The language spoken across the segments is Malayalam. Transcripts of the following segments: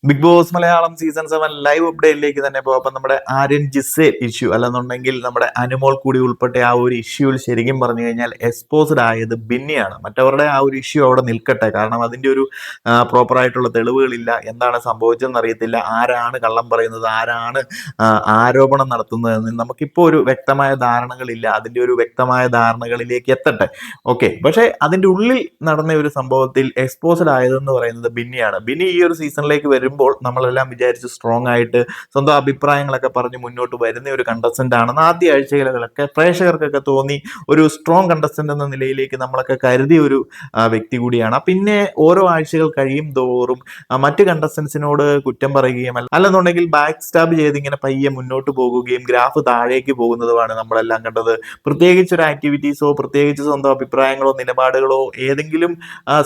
Big Boss Malayalam season 7 live അപ്ഡേറ്റിലേക്ക് തന്നെ പോകാം. അപ്പം നമ്മുടെ ആര്യൻ ജിസേൽ ഇഷ്യൂ അല്ലെന്നുണ്ടെങ്കിൽ നമ്മുടെ അനുമോൾ കൂടി ഉൾപ്പെട്ട ആ ഒരു ഇഷ്യൂവിൽ ശരിക്കും പറഞ്ഞു കഴിഞ്ഞാൽ എക്സ്പോസ്ഡ് ആയത് ബിന്നിയാണ്. മറ്റവരുടെ ആ ഒരു ഇഷ്യൂ അവിടെ നിൽക്കട്ടെ. കാരണം അതിന്റെ ഒരു പ്രോപ്പർ ആയിട്ടുള്ള തെളിവുകളില്ല. എന്താണ് സംഭവിച്ചതെന്ന് അറിയത്തില്ല. ആരാണ് കള്ളം പറയുന്നത്, ആരാണ് ആരോപണം നടത്തുന്നതെന്ന് നമുക്കിപ്പോൾ ഒരു വ്യക്തമായ ധാരണകളില്ല. അതിന്റെ ഒരു വ്യക്തമായ ധാരണകളിലേക്ക് എത്തട്ടെ. ഓക്കെ, പക്ഷേ അതിന്റെ ഉള്ളിൽ നടന്ന ഒരു സംഭവത്തിൽ എക്സ്പോസ്ഡ് ആയതെന്ന് പറയുന്നത് ബിന്നിയാണ്. ബിന്നി ഈ ഒരു സീസണിലേക്ക് വരുമ്പോൾ നമ്മളെല്ലാം വിചാരിച്ചു സ്ട്രോങ് ആയിട്ട് സ്വന്തം അഭിപ്രായങ്ങളൊക്കെ പറഞ്ഞ് മുന്നോട്ട് വരുന്ന ഒരു കണ്ടസ്റ്റന്റ് ആണെന്ന് ആദ്യ ആഴ്ചകളിലൊക്കെ പ്രേക്ഷകർക്കൊക്കെ തോന്നി. ഒരു സ്ട്രോങ് കണ്ടസ്റ്റന്റ് എന്ന നിലയിലേക്ക് നമ്മളൊക്കെ കരുതിയ ഒരു വ്യക്തി കൂടിയാണ്. പിന്നെ ഓരോ ആഴ്ചകൾ കഴിയും തോറും മറ്റ് കണ്ടസ്റ്റൻസിനോട് കുറ്റം പറയുകയും അല്ലെന്നുണ്ടെങ്കിൽ ബാക്ക് സ്റ്റാബ് ചെയ്ത് ഇങ്ങനെ പയ്യെ മുന്നോട്ട് പോകുകയും ഗ്രാഫ് താഴേക്ക് പോകുന്നതുമാണ് നമ്മളെല്ലാം കണ്ടത്. പ്രത്യേകിച്ച് ഒരു ആക്ടിവിറ്റീസോ പ്രത്യേകിച്ച് സ്വന്തം അഭിപ്രായങ്ങളോ നിലപാടുകളോ ഏതെങ്കിലും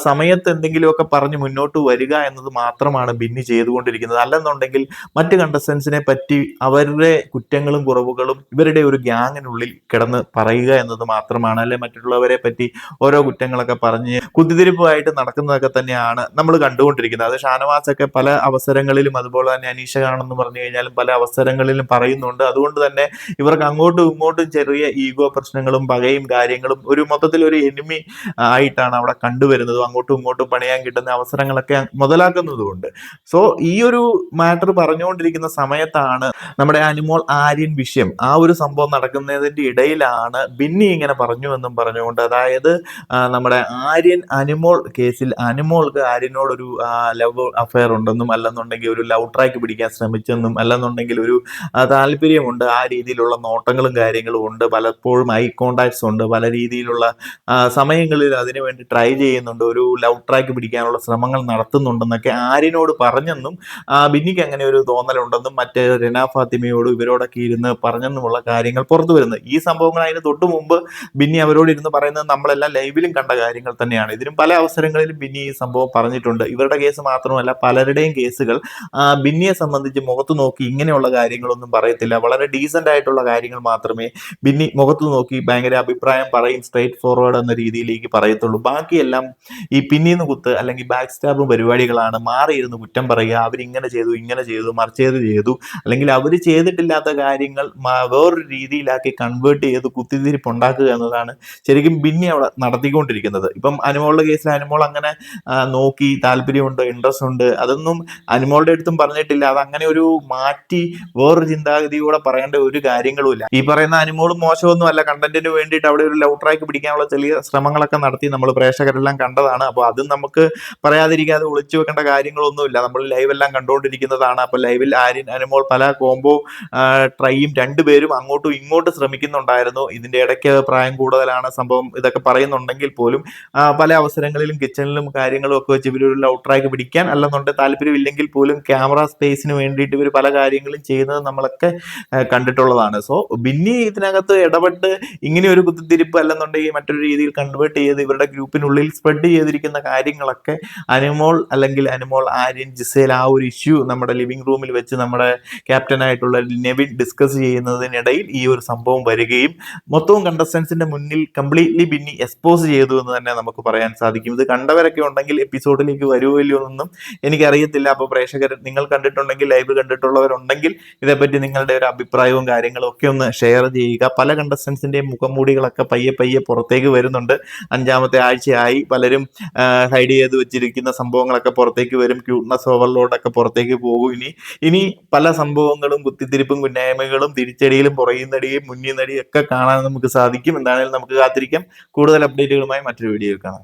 സമയത്ത് എന്തെങ്കിലുമൊക്കെ പറഞ്ഞ് മുന്നോട്ട് വരിക എന്നത് മാത്രമാണ് ബിന്നി ചെയ്തുകൊണ്ടിരിക്കുന്നത്. അല്ലെന്നുണ്ടെങ്കിൽ മറ്റ് കണ്ടസ്റ്റൻസിനെ പറ്റി അവരുടെ കുറ്റങ്ങളും കുറവുകളും ഇവരുടെ ഒരു ഗ്യാങ്ങിനുള്ളിൽ കിടന്ന് പറയുക എന്നത് മാത്രമാണ്. അല്ലെ മറ്റുള്ളവരെ പറ്റി ഓരോ കുറ്റങ്ങളൊക്കെ പറഞ്ഞ് കുത്തിത്തിരിപ്പുമായിട്ട് നടക്കുന്നതൊക്കെ തന്നെയാണ് നമ്മൾ കണ്ടുകൊണ്ടിരിക്കുന്നത്. അത് ഷാനവാസ് ഒക്കെ പല അവസരങ്ങളിലും അതുപോലെ തന്നെ അനീഷ കാണുമെന്ന് പറഞ്ഞു കഴിഞ്ഞാലും പല അവസരങ്ങളിലും പറയുന്നുണ്ട്. അതുകൊണ്ട് തന്നെ ഇവർക്ക് അങ്ങോട്ടും ഇങ്ങോട്ടും ചെറിയ ഈഗോ പ്രശ്നങ്ങളും പകയും കാര്യങ്ങളും ഒരു മൊത്തത്തിൽ ഒരു എനിമി ആയിട്ടാണ് അവിടെ കണ്ടുവരുന്നത്. അങ്ങോട്ടും ഇങ്ങോട്ടും പണിയാൻ കിട്ടുന്ന അവസരങ്ങളൊക്കെ മുതലാക്കുന്നതുകൊണ്ട്. സോ ഈ ഒരു മാറ്റർ പറഞ്ഞുകൊണ്ടിരിക്കുന്ന സമയത്താണ് നമ്മുടെ അനുമോൾ ആര്യൻ വിഷയം ആ ഒരു സംഭവം നടക്കുന്നതിന്റെ ഇടയിലാണ് ബിന്നി ഇങ്ങനെ പറഞ്ഞു എന്നും പറഞ്ഞുകൊണ്ട്, അതായത് നമ്മുടെ ആര്യൻ അനുമോൾ കേസിൽ അനുമോൾക്ക് ആര്യനോട് ഒരു ലവ് അഫെയർ ഉണ്ടെന്നും അല്ലെന്നുണ്ടെങ്കിൽ ഒരു ലവ് ട്രാക്ക് പിടിക്കാൻ ശ്രമിച്ചെന്നും അല്ലെന്നുണ്ടെങ്കിൽ ഒരു താല്പര്യമുണ്ട്, ആ രീതിയിലുള്ള നോട്ടങ്ങളും കാര്യങ്ങളും ഉണ്ട്, പലപ്പോഴും ഐ കോണ്ടാക്ട്സ് ഉണ്ട്, പല രീതിയിലുള്ള സമയങ്ങളിൽ അതിനുവേണ്ടി ട്രൈ ചെയ്യുന്നുണ്ട്, ഒരു ലവ് ട്രാക്ക് പിടിക്കാനുള്ള ശ്രമങ്ങൾ നടത്തുന്നുണ്ടെന്നൊക്കെ ആര്യനോട് പറഞ്ഞെന്നും ബിന്നിക്ക് അങ്ങനെ ഒരു തോന്നലുണ്ടെന്നും മറ്റേ റെന ഫാത്തിമയോടും ഇവരോടൊക്കെ ഇരുന്ന് പറഞ്ഞെന്നുമുള്ള കാര്യങ്ങൾ പുറത്തു വരുന്നത്. ഈ സംഭവങ്ങൾ അതിന് തൊട്ടു മുമ്പ് ബിന്നി അവരോട് ഇരുന്ന് പറയുന്നത് നമ്മളെല്ലാം ലൈവിലും കണ്ട കാര്യങ്ങൾ തന്നെയാണ്. ഇതിനും പല അവസരങ്ങളിലും ബിന്നി ഈ സംഭവം പറഞ്ഞിട്ടുണ്ട്. ഇവരുടെ കേസ് മാത്രമല്ല പലരുടെയും കേസുകൾ ബിന്നിയെ സംബന്ധിച്ച് മുഖത്ത് നോക്കി ഇങ്ങനെയുള്ള കാര്യങ്ങളൊന്നും പറയത്തില്ല. വളരെ ഡീസന്റ് ആയിട്ടുള്ള കാര്യങ്ങൾ മാത്രമേ ബിന്നി മുഖത്ത് നോക്കി ഭയങ്കര അഭിപ്രായം പറയും, സ്ട്രേറ്റ് ഫോർവേഡ് എന്ന രീതിയിലേക്ക് പറയത്തുള്ളൂ. ബാക്കിയെല്ലാം ഈ പിന്നീന്ന് കുത്ത് അല്ലെങ്കിൽ ബാക്ക് സ്റ്റാബ് പരിപാടികളാണ്. മാറിയിരുന്ന് കുറ്റം പറയുക, അവരിങ്ങനെ ചെയ്തു ഇങ്ങനെ ചെയ്തു മറിച്ചേത് ചെയ്തു, അല്ലെങ്കിൽ അവർ ചെയ്തിട്ടില്ലാത്ത കാര്യങ്ങൾ വേറൊരു രീതിയിലാക്കി കൺവേർട്ട് ചെയ്ത് കുത്തിത്തിരിപ്പ് ഉണ്ടാക്കുക എന്നതാണ് ശരിക്കും ബിന്നി അവിടെ നടത്തിക്കൊണ്ടിരിക്കുന്നത്. ഇപ്പം അനുമോളുടെ കേസിൽ അനുമോൾ അങ്ങനെ നോക്കി താല്പര്യമുണ്ട്, ഇൻട്രസ്റ്റ് ഉണ്ട്, അതൊന്നും അനുമോളുടെ അടുത്തും പറഞ്ഞിട്ടില്ല. അത് അങ്ങനെ ഒരു മാറ്റി വേറൊരു ചിന്താഗതിയോടെ പറയേണ്ട ഒരു കാര്യങ്ങളും ഇല്ല. ഈ പറയുന്ന അനുമോളും മോശമൊന്നും അല്ല, കണ്ടന്റിന് വേണ്ടിയിട്ട് അവിടെ ഒരു ലവ് ട്രാക്ക് പിടിക്കാനുള്ള ചെറിയ ശ്രമങ്ങളൊക്കെ നടത്തി നമ്മൾ പ്രേക്ഷകരെല്ലാം കണ്ടതാണ്. അപ്പോൾ അതും നമുക്ക് പറയാതിരിക്കാതെ ഒളിച്ചു വെക്കേണ്ട കാര്യങ്ങളൊന്നുമില്ല. നമ്മൾ ലൈവ് എല്ലാം കണ്ടുകൊണ്ടിരിക്കുന്നതാണ്. അപ്പോൾ ലൈവിൽ ആര്യൻ അനുമോൾ പല കോംബോ ട്രൈയും രണ്ടുപേരും അങ്ങോട്ടും ഇങ്ങോട്ടും ശ്രമിക്കുന്നുണ്ടായിരുന്നു. ഇതിന്റെ ഇടയ്ക്ക് പ്രായം കൂടുതലാണ് സംഭവം ഇതൊക്കെ പറയുന്നുണ്ടെങ്കിൽ പോലും പല അവസരങ്ങളിലും കിച്ചണിലും കാര്യങ്ങളും ഒക്കെ വെച്ച് ഇവരൊരു ലവ് ട്രാക്ക് പിടിക്കാൻ അല്ലെന്നുണ്ടെങ്കിൽ താല്പര്യമില്ലെങ്കിൽ പോലും ക്യാമറ സ്പേസിന് വേണ്ടിയിട്ട് ഇവർ പല കാര്യങ്ങളും ചെയ്യുന്നത് നമ്മളൊക്കെ കണ്ടിട്ടുള്ളതാണ്. സോ ബിന്നി ഇതിനകത്ത് ഇടപെട്ട് ഇങ്ങനെ ഒരു കുത്തിത്തിരിപ്പ് അല്ലെന്നുണ്ടെങ്കിൽ മറ്റൊരു രീതിയിൽ കൺവേർട്ട് ചെയ്ത് ഇവരുടെ ഗ്രൂപ്പിനുള്ളിൽ സ്പ്രെഡ് ചെയ്തിരിക്കുന്ന കാര്യങ്ങളൊക്കെ അനുമോൾ അല്ലെങ്കിൽ അനുമോൾ ആര്യൻ ജിസേൽ ആ ഒരു ഇഷ്യൂ നമ്മുടെ ലിവിംഗ് റൂമിൽ വെച്ച് നമ്മുടെ ക്യാപ്റ്റനായിട്ടുള്ള നെവിൻ ഡിസ്കസ് ചെയ്യുന്നതിനിടയിൽ ഈ ഒരു സംഭവം വരികയും മൊത്തവും കണ്ടസ്റ്റൻസിന്റെ മുന്നിൽ കംപ്ലീറ്റ്ലി ബിന്നി എക്സ്പോസ് ചെയ്തു എന്ന് തന്നെ നമുക്ക് പറയാൻ സാധിക്കും. ഇത് കണ്ടവരൊക്കെ ഉണ്ടെങ്കിൽ എപ്പിസോഡിലേക്ക് വരുമോ ഇല്ലയോ എന്നൊന്നും എനിക്കറിയത്തില്ല. അപ്പോൾ പ്രേക്ഷകർ നിങ്ങൾ കണ്ടിട്ടുണ്ടെങ്കിൽ, ലൈവ് കണ്ടിട്ടുള്ളവരുണ്ടെങ്കിൽ ഇതേപ്പറ്റി നിങ്ങളുടെ ഒരു അഭിപ്രായവും കാര്യങ്ങളും ഒക്കെ ഒന്ന് ഷെയർ ചെയ്യുക. പല കണ്ടസ്റ്റൻസിന്റെയും മുഖംമൂടികളൊക്കെ പയ്യെ പയ്യെ പുറത്തേക്ക് വരുന്നുണ്ട്. 5ാമത്തെ ആഴ്ചയായി പലരും ഹൈഡ് ചെയ്ത് വെച്ചിരിക്കുന്ന സംഭവങ്ങളൊക്കെ പുറത്തേക്ക് വരും. ക്യൂട്ട്നെസ് ഓവർലോഡൊക്കെ പുറത്തേക്ക് പോകും. ഇനി പല സംഭവങ്ങളും കുത്തിത്തിരിപ്പും കുന്നായ്മകളും തിരിച്ചടിയിലും പുറയുന്നടിയും മുന്നിന്നടിയും ഒക്കെ കാണാൻ നമുക്ക് സാധിക്കും. എന്താണെങ്കിലും നമുക്ക് കാത്തിരിക്കാം. കൂടുതൽ അപ്ഡേറ്റുകളുമായി മറ്റൊരു വീഡിയോയിൽ കാണാം.